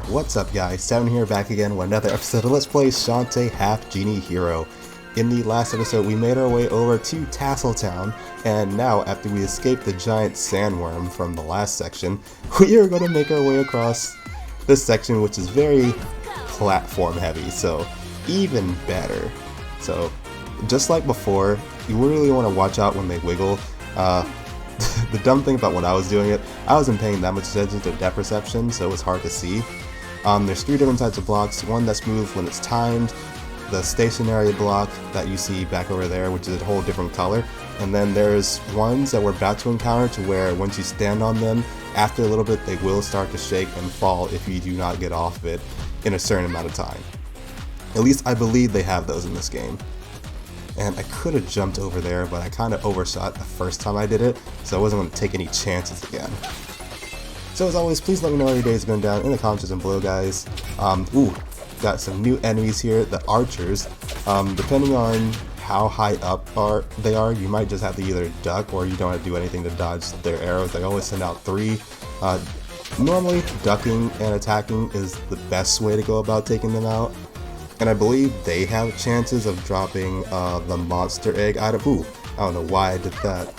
What's up guys, Tevy here back again with another episode of Let's Play Shantae Half-Genie Hero. In the last episode we made our way over to Tasseltown, and now after we escaped the giant sandworm from the last section, we are going to make our way across this section, which is very platform heavy, so even better. So just like before, you really want to watch out when they wiggle. The dumb thing about when I was doing it, I wasn't paying that much attention to depth perception, so it was hard to see. There's three different types of blocks. One that's moved when it's timed, the stationary block that you see back over there, which is a whole different color, and then there's ones that we're about to encounter to where once you stand on them, after a little bit they will start to shake and fall if you do not get off of it in a certain amount of time. At least I believe they have those in this game. And I could have jumped over there, but I kind of overshot the first time I did it, so I wasn't going to take any chances again. So as always, please let me know how your day's been down in the comments section below, guys. Got some new enemies here, the archers. Depending on how high up they are, you might just have to either duck or you don't have to do anything to dodge their arrows. They always send out three. Normally, ducking and attacking is the best way to go about taking them out. And I believe they have chances of dropping the monster egg item. I don't know why I did that.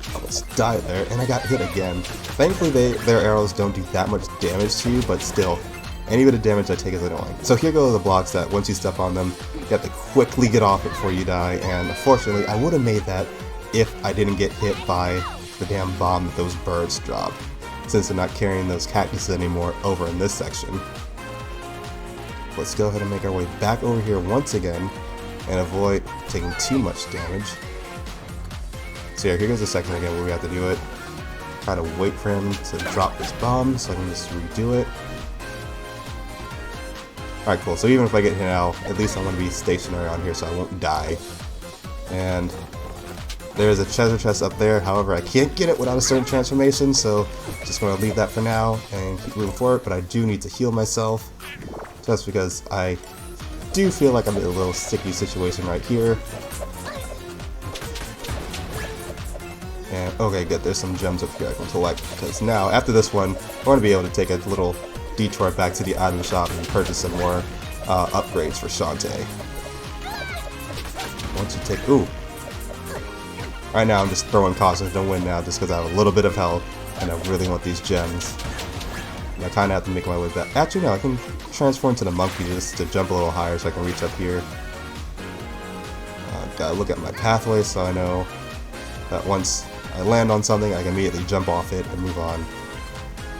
I almost died there, and I got hit again. Thankfully, their arrows don't do that much damage to you, but still, any bit of damage I take is annoying. So here go the blocks that once you step on them, you have to quickly get off it before you die, and unfortunately, I would have made that if I didn't get hit by the damn bomb that those birds drop, since they're not carrying those cactuses anymore over in this section. Let's go ahead and make our way back over here once again and avoid taking too much damage. So yeah, here goes the section again where we have to do it. Try to wait for him to drop this bomb so I can just redo it. Alright, cool. So even if I get hit now, at least I'm going to be stationary on here so I won't die. And there's a treasure chest up there, however I can't get it without a certain transformation, so just going to leave that for now and keep moving forward, but I do need to heal myself. Just because I do feel like I'm in a little sticky situation right here. And okay, good, there's some gems up here I can collect, because now, after this one, I want to be able to take a little detour back to the item shop and purchase some more upgrades for Shantae. Once you take, right now I'm just throwing cautions, don't win now, just because I have a little bit of health, and I really want these gems. And I kind of have to make my way back. Actually, no, I can transform to the monkey just to jump a little higher so I can reach up here. Gotta look at my pathway so I know that once I land on something, I can immediately jump off it and move on.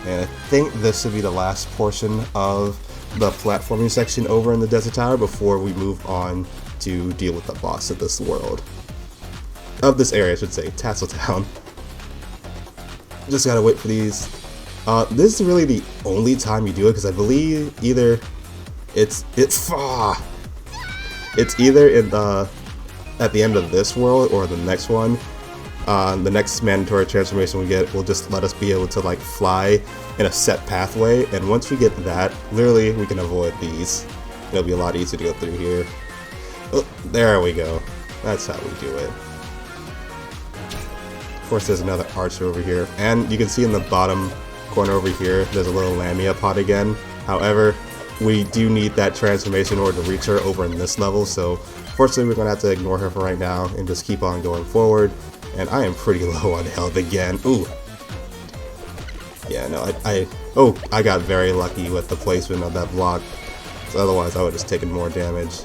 And I think this should be the last portion of the platforming section over in the Desert Tower before we move on to deal with the boss of this world. Of this area, I should say, Tasseltown. Just gotta wait for these. This is really the only time you do it, because I believe either it's either in at the end of this world or the next one. The next mandatory transformation we get will just let us be able to like fly in a set pathway, and once we get that, literally we can avoid these. It'll be a lot easier to go through here. Oh, there we go. That's how we do it. Of course, there's another archer over here, and you can see in the bottom corner over here, there's a little Lamia pot again. However, we do need that transformation in order to reach her over in this level, so fortunately we're going to have to ignore her for right now and just keep on going forward. And I am pretty low on health again. Yeah, no, I got very lucky with the placement of that block, so otherwise I would have just taken more damage.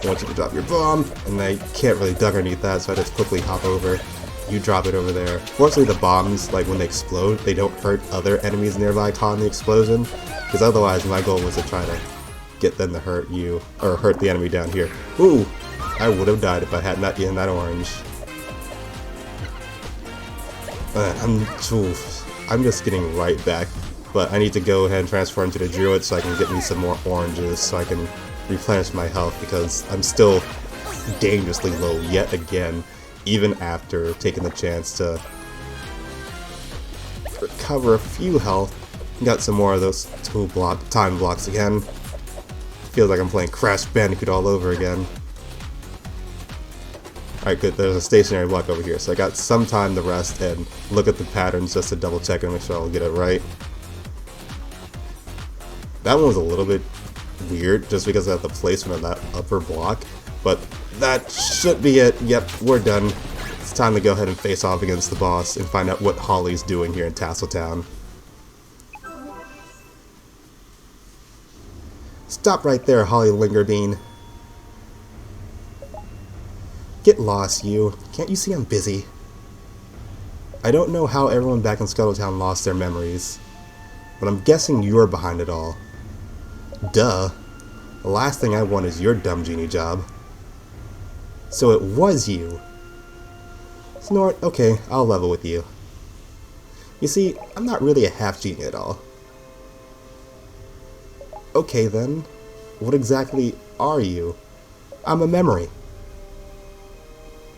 I want you to drop your bomb, and I can't really duck underneath that, so I just quickly hop over. You drop it over there. Fortunately, the bombs, like when they explode, they don't hurt other enemies nearby caught in the explosion, because otherwise my goal was to try to get them to hurt you, or hurt the enemy down here. I would have died if I had not eaten that orange. I'm just getting right back, but I need to go ahead and transform to the druid so I can get me some more oranges so I can replenish my health, because I'm still dangerously low yet again, even after taking the chance to recover a few health. Got some more of those time blocks again. Feels like I'm playing Crash Bandicoot all over again. Alright, good, there's a stationary block over here, so I got some time to rest and look at the patterns just to double check and make sure I'll get it right. That one was a little bit weird just because of the placement of that upper block, but that should be it. Yep, we're done. It's time to go ahead and face off against the boss and find out what Holly's doing here in Tasseltown. Stop right there, Holly Lingerbean. Get lost, you. Can't you see I'm busy? I don't know how everyone back in Scuttletown lost their memories, but I'm guessing you're behind it all. Duh. The last thing I want is your dumb genie job. So it was you. Snort, okay, I'll level with you. You see, I'm not really a half-genie at all. Okay then, what exactly are you? I'm a memory.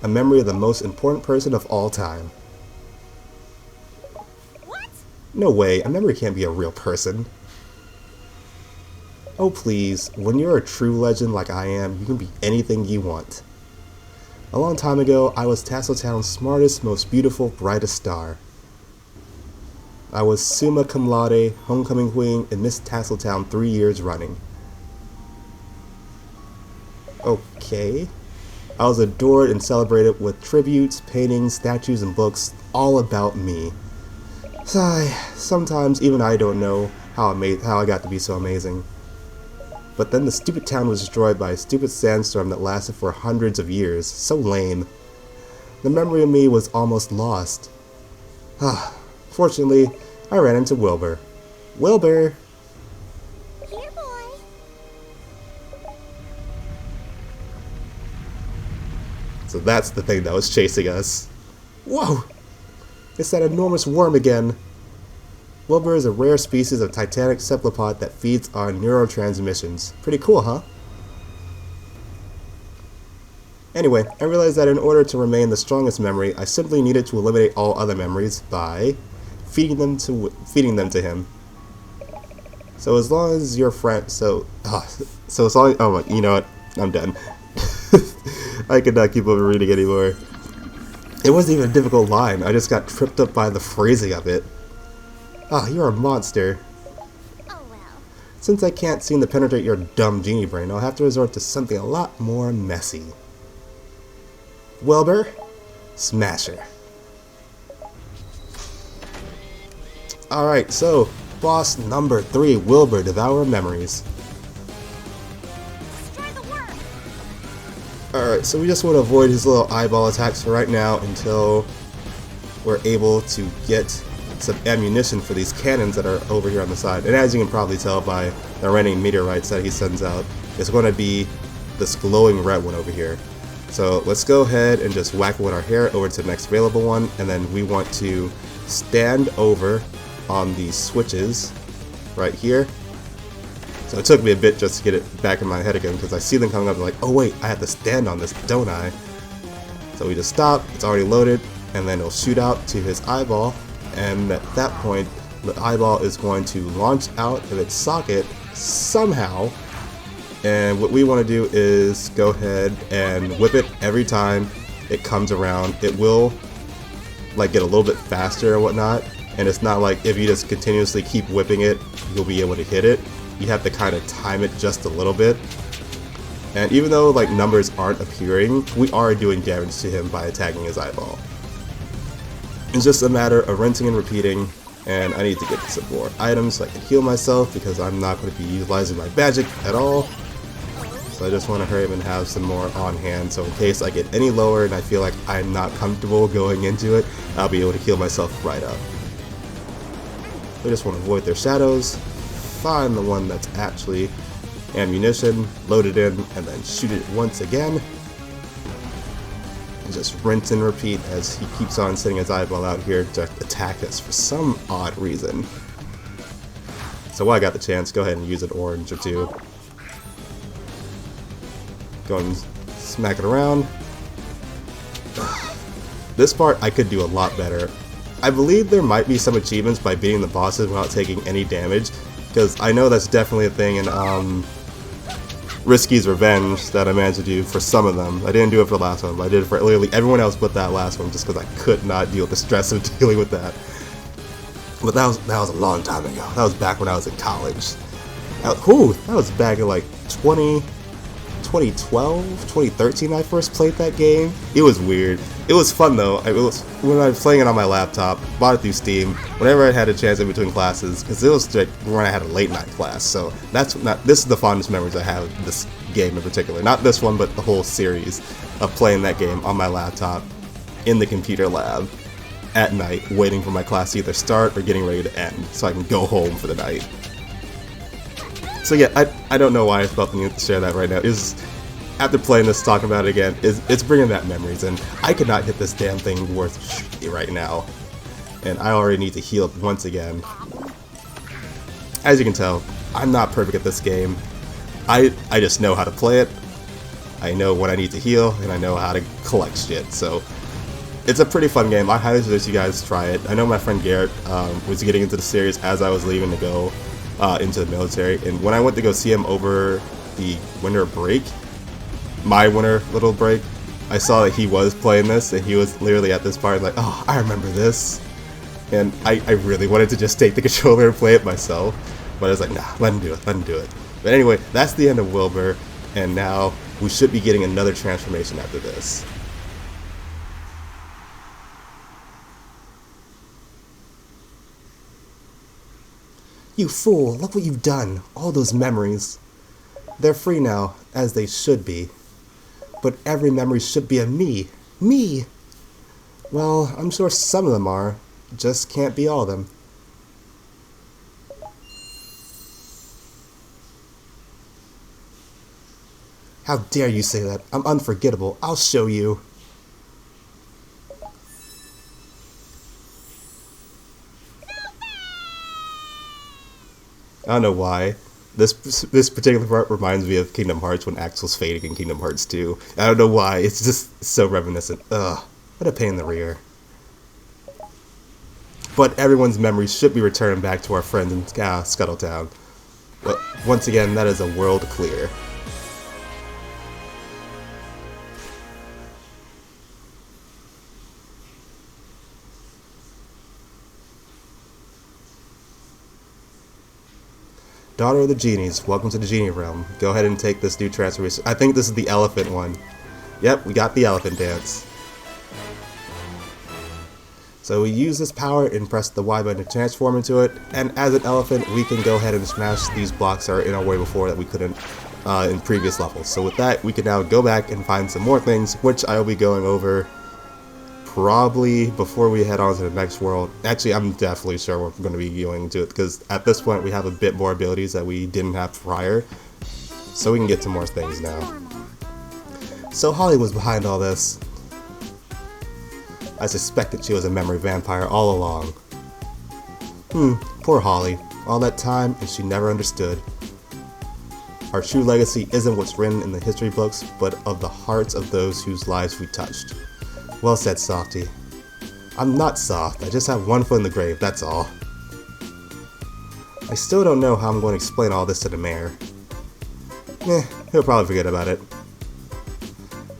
A memory of the most important person of all time. What? No way, a memory can't be a real person. Oh please, when you're a true legend like I am, you can be anything you want. A long time ago, I was Tasseltown's smartest, most beautiful, brightest star. I was summa cum laude, homecoming queen, and Miss Tasseltown 3 years running. Okay. I was adored and celebrated with tributes, paintings, statues, and books all about me. Sigh, sometimes even I don't know how I got to be so amazing. But then the stupid town was destroyed by a stupid sandstorm that lasted for hundreds of years. So lame. The memory of me was almost lost. Fortunately, I ran into Wilbur. Wilbur! Here, boy. So that's the thing that was chasing us. Whoa! It's that enormous worm again. Wilbur is a rare species of titanic cephalopod that feeds on neurotransmissions. Pretty cool, huh? Anyway, I realized that in order to remain the strongest memory, I simply needed to eliminate all other memories by feeding them to him. So as long as your friend, as long as, oh my, you know what? I'm done. I could not keep up reading anymore. It wasn't even a difficult line. I just got tripped up by the phrasing of it. You're a monster. Oh well. Since I can't seem to penetrate your dumb genie brain, I'll have to resort to something a lot more messy. Wilbur, Smasher. Alright, so, boss number 3, Wilbur, Devourer of Memories. Destroy the worm. Alright, so we just want to avoid his little eyeball attacks for right now until we're able to get some ammunition for these cannons that are over here on the side. And as you can probably tell by the raining meteorites that he sends out, it's going to be this glowing red one over here. So let's go ahead and just whack with our hair over to the next available one, and then we want to stand over on these switches right here. So it took me a bit just to get it back in my head again, because I see them coming up and like, oh wait, I have to stand on this, don't I? So we just stop, it's already loaded, and then it'll shoot out to his eyeball, and at that point the eyeball is going to launch out of its socket somehow, and what we want to do is go ahead and whip it every time it comes around. It will like get a little bit faster and whatnot, and it's not like if you just continuously keep whipping it you'll be able to hit it. You have to kind of time it just a little bit, and even though like numbers aren't appearing, we are doing damage to him by attacking his eyeball. It's just a matter of rinsing and repeating, and I need to get some more items so I can heal myself because I'm not going to be utilizing my magic at all. So I just want to hurry up and have some more on hand, so in case I get any lower and I feel like I'm not comfortable going into it, I'll be able to heal myself right up. I just want to avoid their shadows, find the one that's actually ammunition, load it in, and then shoot it once again. And just rinse and repeat as he keeps on sending his eyeball out here to attack us for some odd reason. So while I got the chance, go ahead and use an orange or two. Go and smack it around. This part I could do a lot better. I believe there might be some achievements by beating the bosses without taking any damage, because I know that's definitely a thing in Risky's Revenge that I managed to do for some of them. I didn't do it for the last one, but I did it for literally everyone else but that last one, just because I could not deal with the stress of dealing with that. But that was a long time ago. That was back when I was in college. Ooh, that was back in like 2012, 2013 I first played that game. It was weird. It was fun though. It was when I was playing it on my laptop, bought it through Steam, whenever I had a chance in between classes, because it was like when I had a late night class. So this is the fondest memories I have of this game in particular. Not this one, but the whole series of playing that game on my laptop in the computer lab at night, waiting for my class to either start or getting ready to end, so I can go home for the night. So yeah, I don't know why I felt the need to share that right now. After playing this, talking about it again, it's bringing back memories, and I could not hit this damn thing worth shit right now. And I already need to heal up once again. As you can tell, I'm not perfect at this game. I just know how to play it. I know when I need to heal, and I know how to collect shit, so it's a pretty fun game. I highly suggest you guys try it. I know my friend Garrett was getting into the series as I was leaving to go into the military, and when I went to go see him over the winter break, my winter little break, I saw that he was playing this, and he was literally at this part like, oh, I remember this, and I really wanted to just take the controller and play it myself, but I was like, nah, let him do it. But anyway, that's the end of Wilbur, and now we should be getting another transformation after this. You fool, look what you've done. All those memories. They're free now, as they should be. But every memory should be of me. Me! Well, I'm sure some of them are. Just can't be all of them. How dare you say that? I'm unforgettable. I'll show you. I don't know why. This particular part reminds me of Kingdom Hearts when Axel's fading in Kingdom Hearts 2. I don't know why. It's just so reminiscent. Ugh. What a pain in the rear. But everyone's memories should be returned back to our friends in Scuttletown. But once again, that is a world clear. Daughter of the Genies, welcome to the Genie Realm. Go ahead and take this new transformation. I think this is the elephant one. Yep, we got the elephant dance. So we use this power and press the Y button to transform into it, and as an elephant we can go ahead and smash these blocks that are in our way before that we couldn't in previous levels. So with that, we can now go back and find some more things, which I will be going over probably before we head on to the next world. Actually, I'm definitely sure we're going to be going into it, because at this point we have a bit more abilities that we didn't have prior, so we can get to more things now. So Holly was behind all this. I suspected she was a memory vampire all along. Poor Holly. All that time and she never understood. Our true legacy isn't what's written in the history books, but of the hearts of those whose lives we touched. Well said, Softy. I'm not soft, I just have one foot in the grave, that's all. I still don't know how I'm going to explain all this to the mayor. He'll probably forget about it.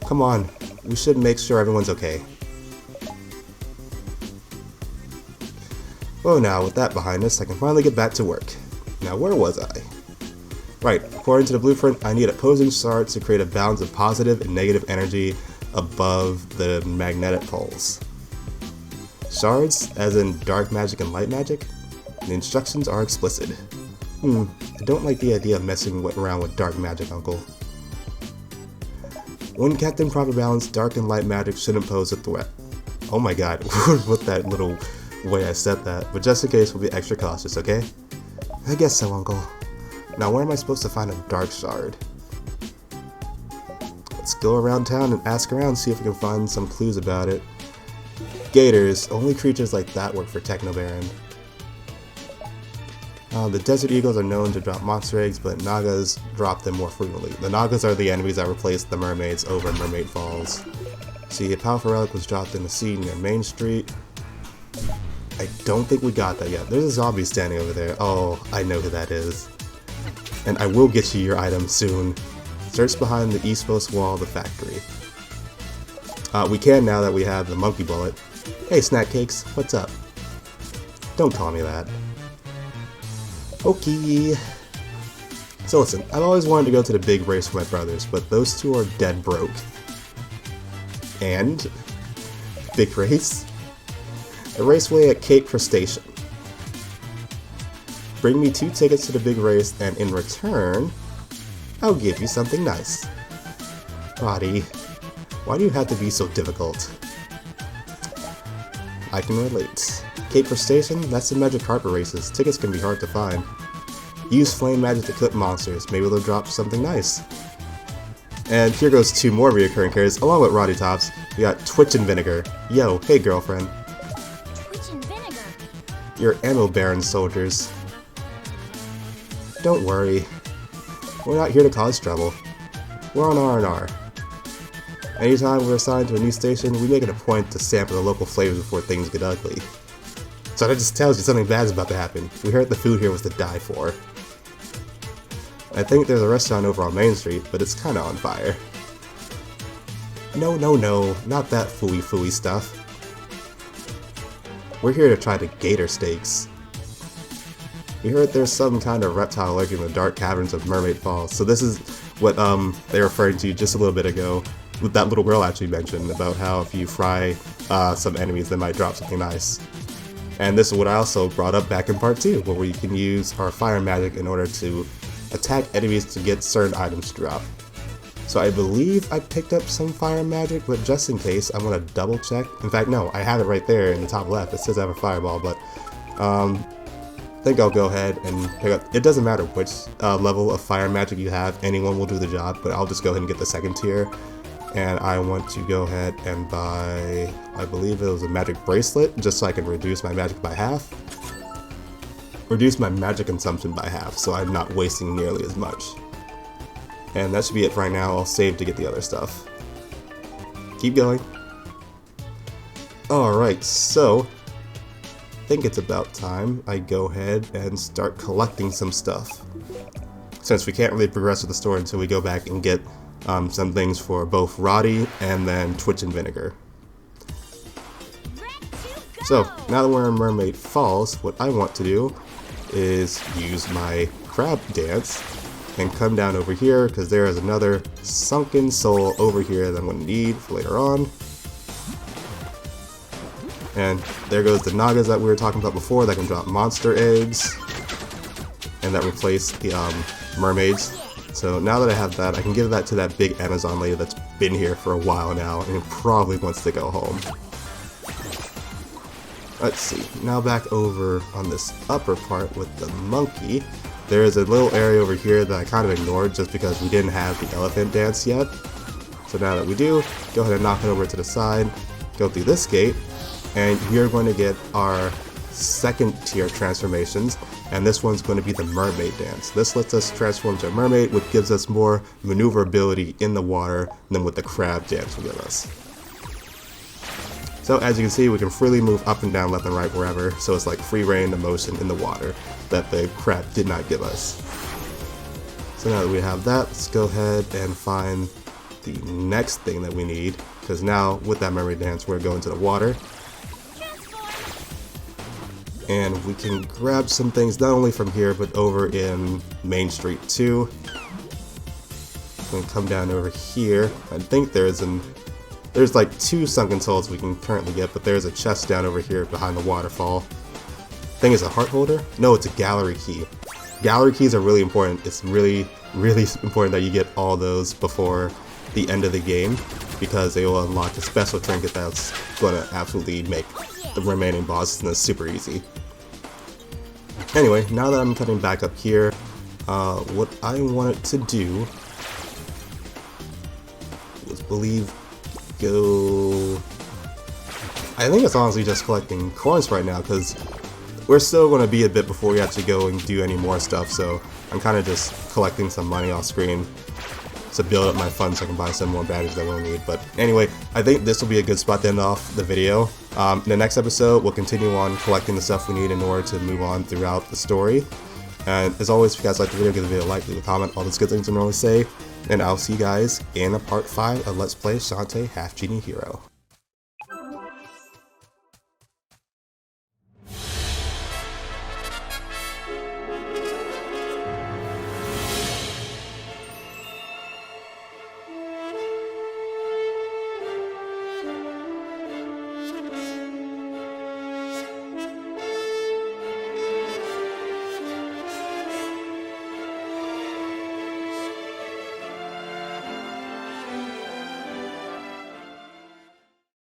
Come on, we should make sure everyone's okay. Well, now, with that behind us, I can finally get back to work. Now, where was I? Right, according to the blueprint, I need opposing shards to create a balance of positive and negative energy above the magnetic poles. Shards, as in dark magic and light magic? The instructions are explicit. I don't like the idea of messing around with dark magic, Uncle. When kept in proper balance, dark and light magic shouldn't pose a threat. Oh my god, with that little way I said that, but just in case we'll be extra cautious, okay? I guess so, Uncle. Now where am I supposed to find a dark shard? Let's go around town and ask around, see if we can find some clues about it. Gators, only creatures like that work for Techno Baron. The desert eagles are known to drop monster eggs, but Nagas drop them more frequently. The Nagas are the enemies that replaced the mermaids over in Mermaid Falls. See, a powerful relic was dropped in the sea near Main Street. I don't think we got that yet. There's a zombie standing over there. Oh, I know who that is. And I will get you your item soon. Search behind the eastmost wall of the factory. We can now that we have the monkey bullet. Hey, Snack Cakes, what's up? Don't call me that. Okay. So listen, I've always wanted to go to the big race with my brothers, but those two are dead broke. And big race? A raceway at Cape Crustacean. Bring me 2 tickets to the big race, and in return, I'll give you something nice. Roddy, why do you have to be so difficult? I can relate. Cape Crustacean? That's the magic carpet races. Tickets can be hard to find. Use flame magic to clip monsters. Maybe they'll drop something nice. And here goes 2 more reoccurring characters, along with Roddy Tops. We got Twitch and Vinegar. Yo, hey girlfriend. Twitch and Vinegar. You're ammo baron soldiers. Don't worry. We're not here to cause trouble. We're on R&R. Anytime we're assigned to a new station, we make it a point to sample the local flavors before things get ugly. So that just tells you something bad's about to happen. We heard the food here was to die for. I think there's a restaurant over on Main Street, but it's kinda on fire. No, not that fooey stuff. We're here to try the gator steaks. We heard there's some kind of reptile lurking in the dark caverns of Mermaid Falls, so this is what they were referring to just a little bit ago, what that little girl actually mentioned about how if you fry some enemies, they might drop something nice. And this is what I also brought up back in part 2, where we can use our fire magic in order to attack enemies to get certain items to drop. So I believe I picked up some fire magic, but just in case, I'm gonna double check. In fact, no, I have it right there in the top left. It says I have a fireball, but I think I'll go ahead and pick up. It doesn't matter which level of fire magic you have, anyone will do the job, but I'll just go ahead and get the second tier. And I want to go ahead and buy, I believe it was a magic bracelet, just so I can reduce my magic by half. Reduce my magic consumption by half, so I'm not wasting nearly as much. And that should be it for right now. I'll save to get the other stuff. Keep going. Alright, so I think it's about time I go ahead and start collecting some stuff. Since we can't really progress with the story until we go back and get some things for both Roddy and then Twitch and Vinegar. So, now that we're in Mermaid Falls, what I want to do is use my crab dance and come down over here, because there is another sunken soul over here that I'm going to need for later on. And there goes the Nagas that we were talking about before that can drop monster eggs and that replace the mermaids. So now that I have that, I can give that to that big Amazon lady that's been here for a while now and probably wants to go home. Let's see, now back over on this upper part with the monkey. There is a little area over here that I kind of ignored just because we didn't have the elephant dance yet. So now that we do, go ahead and knock it over to the side, go through this gate, and you're going to get our second tier transformations, and this one's going to be the Mermaid Dance. This lets us transform to a mermaid, which gives us more maneuverability in the water than what the crab dance will give us. So as you can see, we can freely move up and down, left and right, wherever, so it's like free reign of motion in the water that the crab did not give us. So now that we have that, let's go ahead and find the next thing that we need, because now with that Mermaid Dance, we're going to the water. And we can grab some things not only from here, but over in Main Street too. We can come down over here. I think there's like 2 sunken souls we can currently get, but there's a chest down over here behind the waterfall. I think it's a heart holder? No, it's a gallery key. Gallery keys are really important. It's really important that you get all those before the end of the game, because they will unlock a special trinket that's going to absolutely make the remaining bosses super easy. Anyway, now that I'm coming back up here, what I wanted to do was go... I think it's honestly just collecting coins right now, because we're still going to be a bit before we actually go and do any more stuff, so I'm kind of just collecting some money off screen to build up my funds so I can buy some more badges that we'll need. But anyway, I think this will be a good spot to end off the video. In the next episode, we'll continue on collecting the stuff we need in order to move on throughout the story. And as always, if you guys like the video, give the video a like, leave a comment, all those good things I normally say. And I'll see you guys in a part 5 of Let's Play Shantae Half-Genie Hero.